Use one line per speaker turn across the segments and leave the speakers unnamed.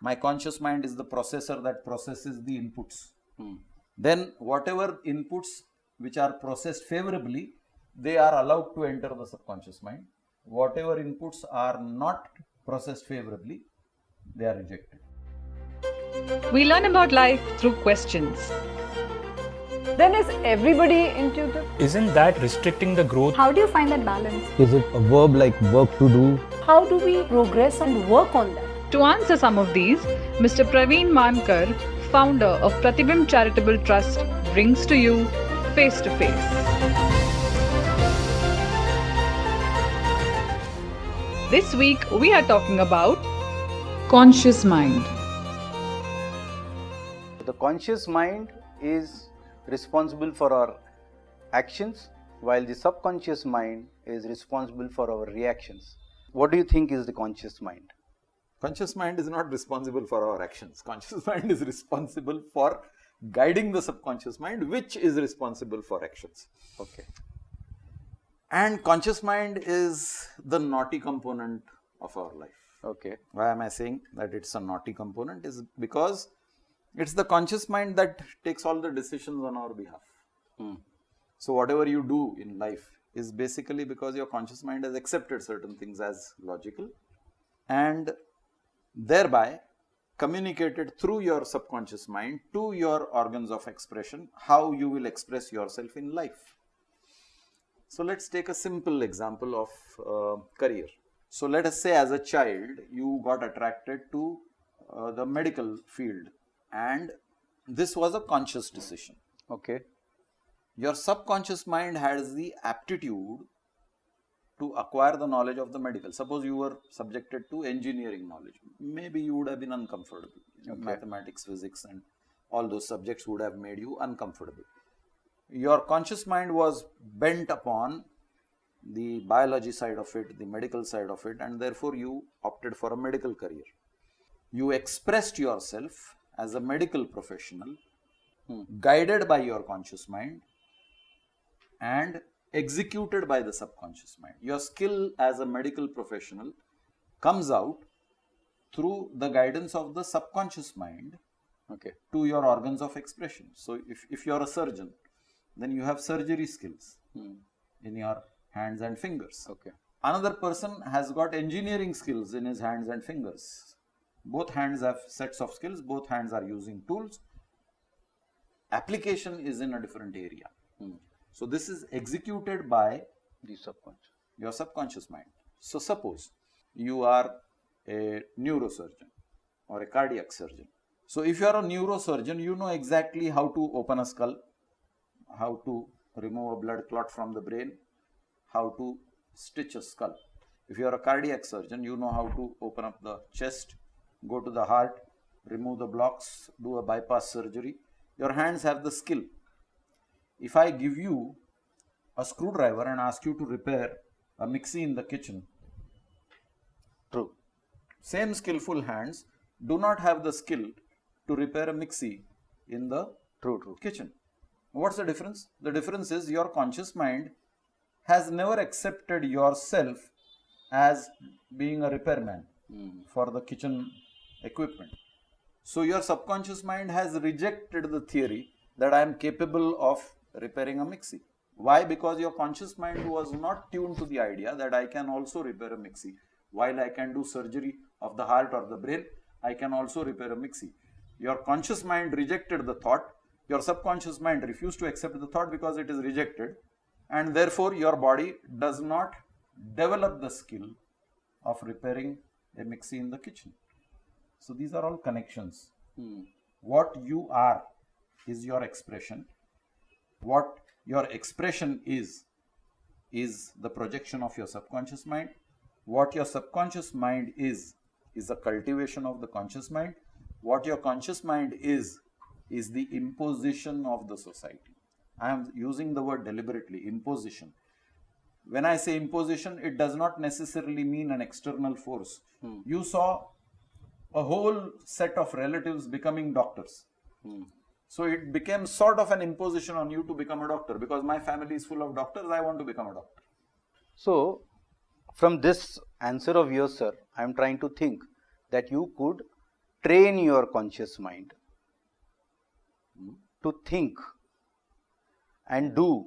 My conscious mind is the processor that processes the inputs. Then whatever inputs which are processed favorably, they are allowed to enter the subconscious mind. Whatever inputs are not processed favorably, they are rejected.
We learn about life through questions.
Then is everybody intuitive?
Isn't that restricting the growth?
How do you find that balance?
Is it a verb like work to do?
How do we progress and work on that?
To answer some of these, Mr. Praveen Mankar, founder of Pratibimb Charitable Trust, brings to you Face to Face. This week we are talking about conscious mind.
The conscious mind is responsible for our actions, while the subconscious mind is responsible for our reactions. What do you think is the conscious mind?
Conscious mind is not responsible for our actions. Conscious mind is responsible for guiding the subconscious mind, which is responsible for actions.
Okay.
And conscious mind is the naughty component of our life.
Okay.
Why am I saying that it's a naughty component? Is because it's the conscious mind that takes all the decisions on our behalf. So whatever you do in life is basically because your conscious mind has accepted certain things as logical and thereby communicated through your subconscious mind to your organs of expression how you will express yourself in life. So let's take a simple example of career. So let us say as a child you got attracted to the medical field and this was a conscious decision.
Okay.
Your subconscious mind has the aptitude to acquire the knowledge of the medical. Suppose you were subjected to engineering knowledge. Maybe you would have been uncomfortable. Okay. Mathematics, physics and all those subjects would have made you uncomfortable. Your conscious mind was bent upon the biology side of it, the medical side of it, and therefore you opted for a medical career. You expressed yourself as a medical professional, guided by your conscious mind and executed by the subconscious mind. Your skill as a medical professional comes out through the guidance of the subconscious mind to your organs of expression. So if you are a surgeon, then you have surgery skills in your hands and fingers.
Okay.
Another person has got engineering skills in his hands and fingers. Both hands have sets of skills, both hands are using tools. Application is in a different area. So this is executed by
The subconscious.
your subconscious mind. So suppose you are a neurosurgeon or a cardiac surgeon. So if you are a neurosurgeon, you know exactly how to open a skull, how to remove a blood clot from the brain, how to stitch a skull. If you are a cardiac surgeon, you know how to open up the chest, go to the heart, remove the blocks, do a bypass surgery. Your hands have the skill. If I give you a screwdriver and ask you to repair a mixie in the kitchen,
True.
same skillful hands do not have the skill to repair a mixie in the
True.
kitchen. What's the difference? The difference is your conscious mind has never accepted yourself as being a repairman for the kitchen equipment. So your subconscious mind has rejected the theory that I am capable of repairing a mixie. Why? Because your conscious mind was not tuned to the idea that I can also repair a mixie. While I can do surgery of the heart or the brain, I can also repair a mixie. Your conscious mind rejected the thought. Your subconscious mind refused to accept the thought because it is rejected, and therefore your body does not develop the skill of repairing a mixie in the kitchen. So these are all connections. What you are your expression. What your expression is the projection of your subconscious mind. What your subconscious mind is a cultivation of the conscious mind. What your conscious mind is the imposition of the society. I am using the word deliberately, imposition. When I say imposition, it does not necessarily mean an external force. You saw a whole set of relatives becoming doctors. So it became sort of an imposition on you to become a doctor, because my family is full of doctors, I want to become a doctor.
So, from this answer of yours, sir, I am trying to think that you could train your conscious mind to think and do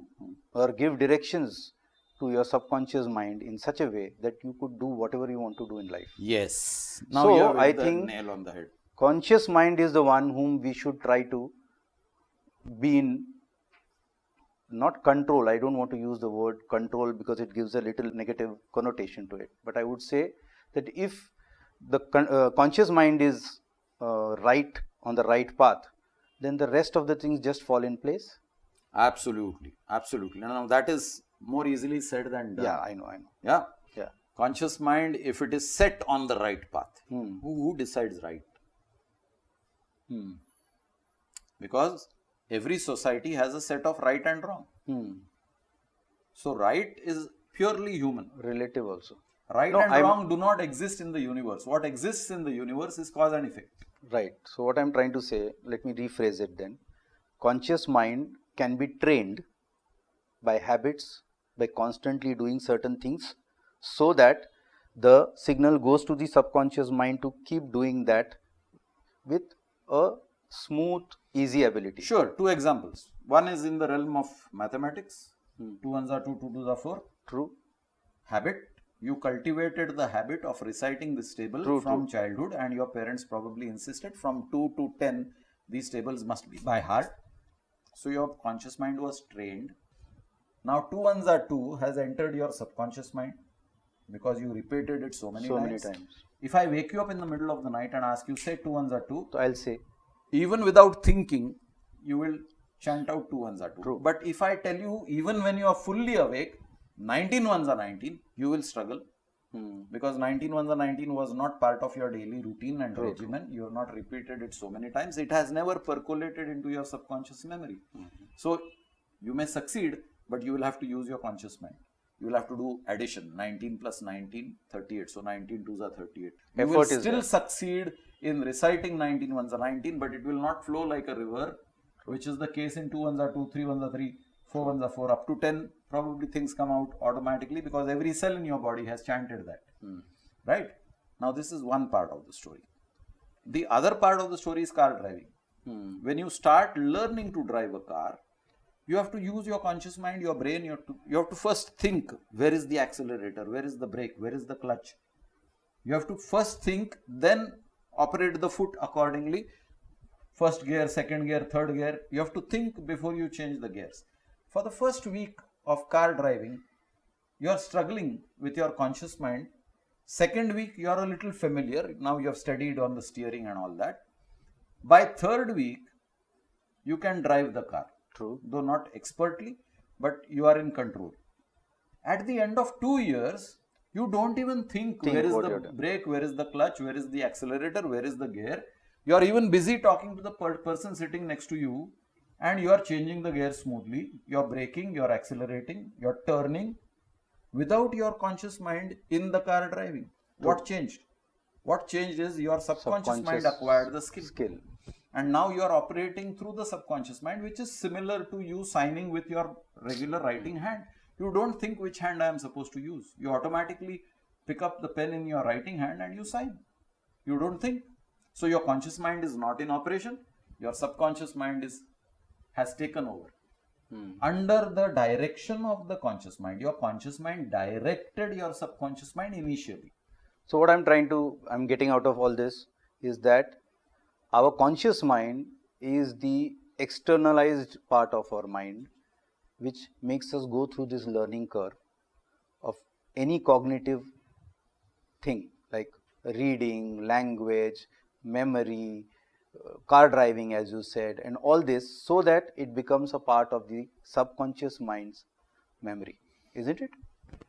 or give directions to your subconscious mind in such a way that you could do whatever you want to do in life.
Yes. Now
So,
you have
I
hit the
think
nail on the head.
Conscious mind is the one whom we should try to be in, not control. I don't want to use the word control because it gives a little negative connotation to it. But I would say that if the conscious mind is right on the right path, then the rest of the things just fall in place.
Absolutely. Absolutely. Now that is more easily said than done.
Yeah, I know.
Yeah.
Yeah.
Conscious mind, if it is set on the right path, who decides right? Because every society has a set of right and wrong. So right is purely human.
Relative also.
Right and wrong do not exist in the universe. What exists in the universe is cause and effect.
Right. So what I am trying to say, let me rephrase it then. Conscious mind can be trained by habits, by constantly doing certain things, so that the signal goes to the subconscious mind to keep doing that with a smooth, easy ability.
Sure, two examples. One is in the realm of mathematics. 2 ones are 2, 2 twos are 4.
True.
Habit. You cultivated the habit of reciting this table from childhood, and your parents probably insisted from 2 to 10 these tables must be by heart. So your conscious mind was trained. Now 2 ones are 2 has entered your subconscious mind because you repeated it so many times. If I wake you up in the middle of the night and ask you, say 2 ones are 2,
so I'll say,
even without thinking, you will chant out 2 ones are 2.
True.
But if I tell you, even when you are fully awake, 19 ones are 19, you will struggle. Because 19 ones are 19 was not part of your daily routine and regimen. You have not repeated it so many times. It has never percolated into your subconscious memory. So you may succeed, but you will have to use your conscious mind. You will have to do addition. 19 plus 19, 38. So 19 twos are 38. You will still succeed in reciting 19 ones are 19, but it will not flow like a river, which is the case in 2 ones are 2, 3 ones are 3, 4 ones are 4, up to 10. Probably things come out automatically because every cell in your body has chanted that. Right? Now this is one part of the story. The other part of the story is car driving. When you start learning to drive a car, you have to use your conscious mind, your brain. You have to first think, where is the accelerator, where is the brake, where is the clutch. You have to first think, then operate the foot accordingly. First gear, second gear, third gear. You have to think before you change the gears. For the first week of car driving, you are struggling with your conscious mind. Second week, you are a little familiar. Now you have studied on the steering and all that. By third week, you can drive the car.
True.
Though not expertly, but you are in control. At the end of 2 years, you don't even think where is the brake, where is the clutch, where is the accelerator, where is the gear. You are even busy talking to the person sitting next to you, and you are changing the gear smoothly. You are braking, you are accelerating, you are turning without your conscious mind in the car driving. What changed? What changed is your subconscious mind acquired the skill. And now you are operating through the subconscious mind, which is similar to you signing with your regular writing hand. You don't think which hand I am supposed to use. You automatically pick up the pen in your writing hand and you sign. You don't think. So your conscious mind is not in operation. Your subconscious mind has taken over. Under the direction of the conscious mind, your conscious mind directed your subconscious mind initially.
So what I'm getting out of all this is that our conscious mind is the externalized part of our mind, which makes us go through this learning curve of any cognitive thing like reading, language, memory, car driving, as you said, and all this, so that it becomes a part of the subconscious mind's memory, isn't it?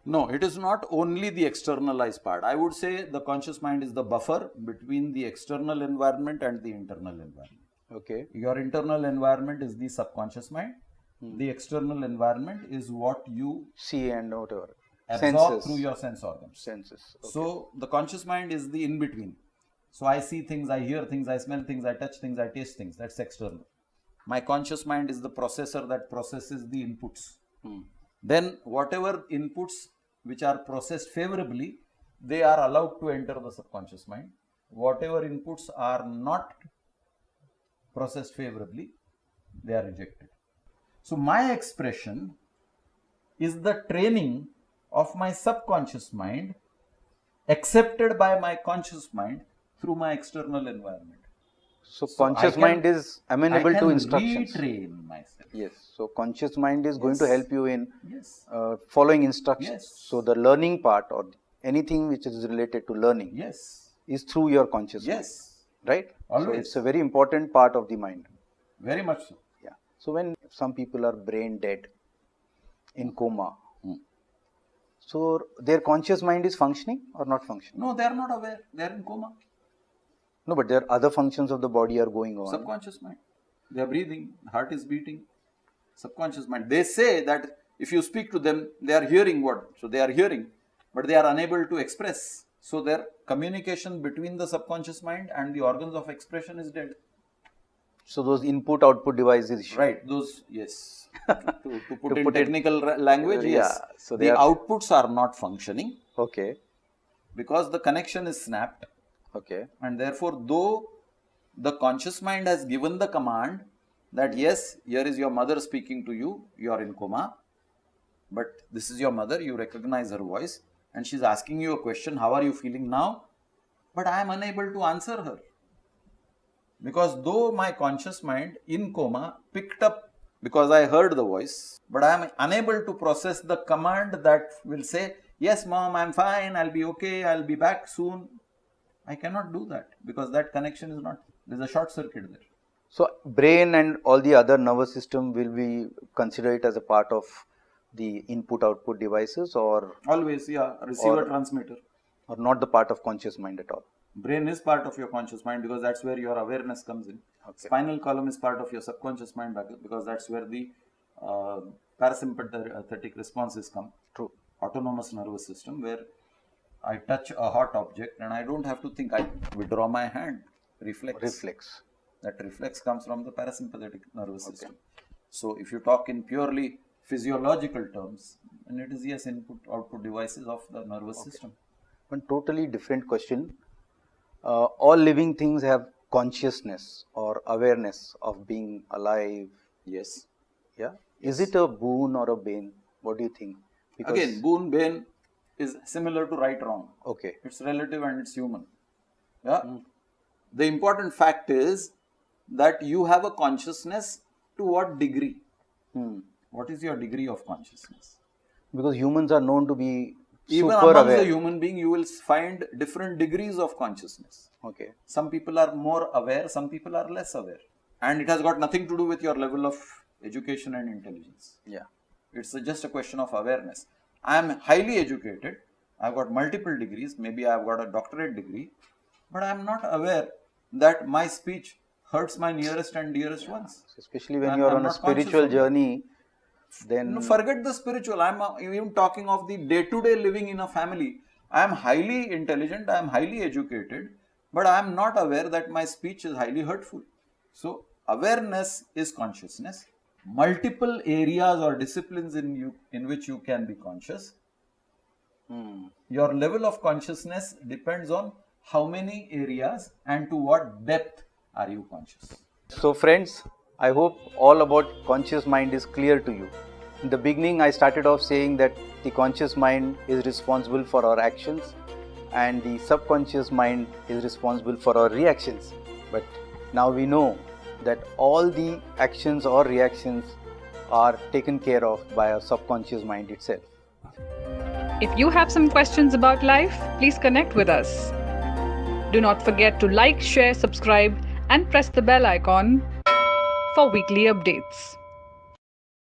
No, it is not only the externalized part. I would say the conscious mind is the buffer between the external environment and the internal environment.
Okay.
Your internal environment is the subconscious mind. The external environment is what you
see and whatever
absorb through your sense organs.
Senses. Okay.
So the conscious mind is the in between. So I see things, I hear things, I smell things, I touch things, I taste things. That's external. My conscious mind is the processor that processes the inputs. Then whatever inputs which are processed favorably, they are allowed to enter the subconscious mind. whatever inputs are not processed favorably, they are rejected. So my expression is the training of my subconscious mind accepted by my conscious mind through my external environment.
So
So
conscious
I can-
mind is amenable
I
to
can
instructions.
retrain myself.
Yes. So conscious mind is going to
Yes.
help you in
Yes.
following instructions.
Yes.
So the learning part or anything which is related to learning
Yes.
is through your conscious
Yes.
mind, right? So
Always.
it's a very important part of the mind.
Very much so.
Yeah. So when some people are brain dead, in coma, so their conscious mind is functioning or not functioning?
No, they are not aware. They are in coma.
No, but their other functions of the body are going on.
Subconscious mind. They are breathing. Heart is beating. Subconscious mind. They say that if you speak to them, they are hearing what? So they are hearing, but they are unable to express. So their communication between the subconscious mind and the organs of expression is dead.
So those input-output devices.
Right. Those, yes. to put
To
in
put it-
technical language,
Yeah,
yes.
so they
the
are-
outputs are not functioning
Okay.
because the connection is snapped.
Okay.
And therefore, though the conscious mind has given the command that yes, here is your mother speaking to you, you are in coma, but this is your mother, you recognize her voice, and she's asking you a question, how are you feeling now? But I am unable to answer her. Because though my conscious mind in coma picked up, because I heard the voice, but I am unable to process the command that will say, yes, mom, I'm fine, I'll be okay, I'll be back soon. I cannot do that because that connection is not, there's a short circuit there.
So brain and all the other nervous system will be consider it as a part of the input-output devices or
Always, yeah, receiver
Or-
transmitter.
not the part of conscious mind at all.
Brain is part of your conscious mind because that's where your awareness comes in.
Okay.
Spinal column is part of your subconscious mind because that's where the parasympathetic responses come.
True.
Autonomous nervous system where I touch a hot object and I don't have to think, I withdraw my hand. Reflex.
Reflex.
That reflex comes from the parasympathetic nervous system. So if you talk in purely physiological terms, then it is yes, input-output devices of the nervous system.
One totally different question. All living things have consciousness or awareness of being alive.
Yes.
Yeah. Is it a boon or a bane? What do you think? Because,
Again, boon, bane is similar to right, wrong.
okay.
It's relative and it's human. Yeah. The important fact is that you have a consciousness to what degree? What is your degree of consciousness?
Because humans are known to be
Even
super
among
aware.
the human being, you will find different degrees of consciousness.
Okay.
Some people are more aware, some people are less aware. And it has got nothing to do with your level of education and intelligence.
Yeah.
It's just a question of awareness. I am highly educated. I've got multiple degrees. Maybe I've got a doctorate degree. But I'm not aware that my speech hurts my nearest and dearest ones.
Especially when
I'm-
you are
I'm
on a
not conscious
spiritual
of that.
journey, then
No, forget the spiritual. I'm even talking of the day-to-day living in a family. I am highly intelligent. I am highly educated. But I am not aware that my speech is highly hurtful. So, awareness is consciousness. Multiple areas or disciplines in which you can be conscious. Your level of consciousness depends on how many areas and to what depth are you conscious.
So friends, I hope all about conscious mind is clear to you. In the beginning, I started off saying that the conscious mind is responsible for our actions and the subconscious mind is responsible for our reactions. But now we know that all the actions or reactions are taken care of by our subconscious mind itself.
If you have some questions about life, please connect with us. Do not forget to like, share, subscribe, and press the bell icon for weekly updates.